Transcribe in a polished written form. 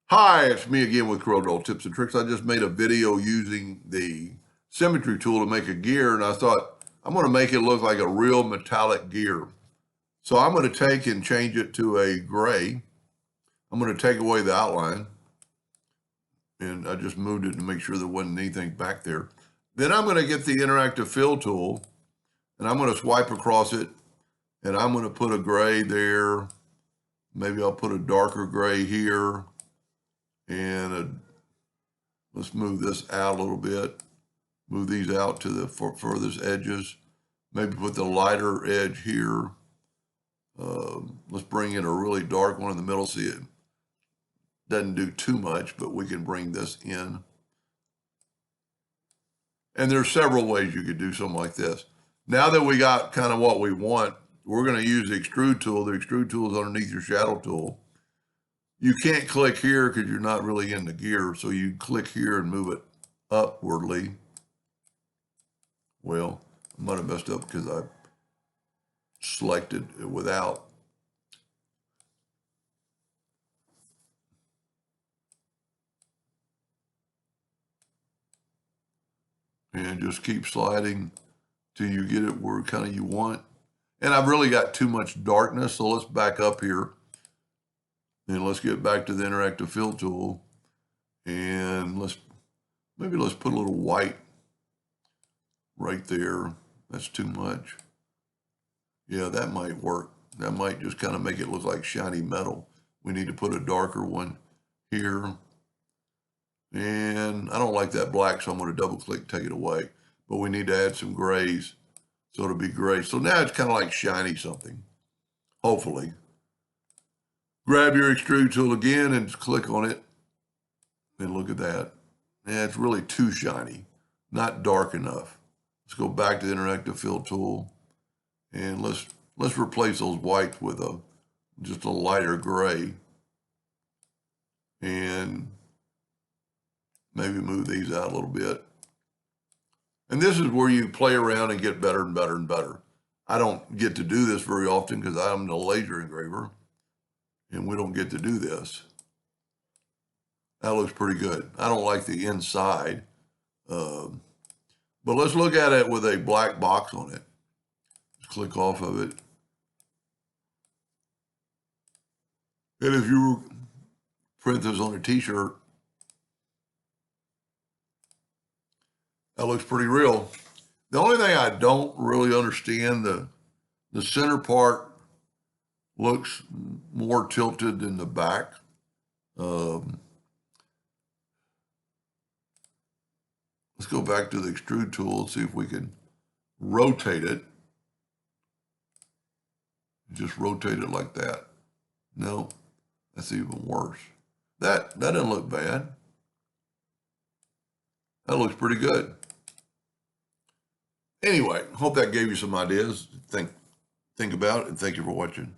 Hi, it's me again with Corel Tips and Tricks. I just made a video using the Symmetry tool to make a gear, and I thought I'm going to make it look like a real metallic gear. So I'm going to take and change it to a gray. I'm going to take away the outline, and I just moved it to make sure there wasn't anything back there. Then I'm going to get the interactive fill tool, and I'm going to swipe across it, and I'm going to put a gray there. Maybe I'll put a darker gray here. And let's move this out a little bit. Move these out to the furthest edges. Maybe put the lighter edge here. Let's bring in a really dark one in the middle. See, it doesn't do too much, but we can bring this in. And there's several ways you could do something like this. Now that we got kind of what we want, we're going to use the extrude tool. The extrude tool is underneath your shadow tool. You can't click here because you're not really in the gear. So you click here and move it upwardly. Well, I might have messed up because I selected it without. And just keep sliding till you get it where kind of you want. And I've really got too much darkness. So let's back up here. And let's get back to the interactive fill tool. And maybe let's put a little white right there. That's too much. Yeah, that might work. That might just kind of make it look like shiny metal. We need to put a darker one here. And I don't like that black, so I'm going to double click, take it away. But we need to add some grays. So it'll be gray. So now it's kind of like shiny something, hopefully. Grab your extrude tool again and just click on it. And look at that. Yeah, it's really too shiny, not dark enough. Let's go back to the interactive fill tool. And let's replace those whites with just a lighter gray. And maybe move these out a little bit. And this is where you play around and get better and better and better. I don't get to do this very often because I'm the laser engraver. And we don't get to do this. That looks pretty good. I don't like the inside. But let's look at it with a black box on it. Just click off of it. And if you print this on a t-shirt, that looks pretty real. The only thing I don't really understand, the center part looks more tilted than the back. Let's go back to the extrude tool and see if we can rotate it. Just rotate it like that. No, that's even worse. That doesn't look bad. That looks pretty good. Anyway, hope that gave you some ideas to think about, and thank you for watching.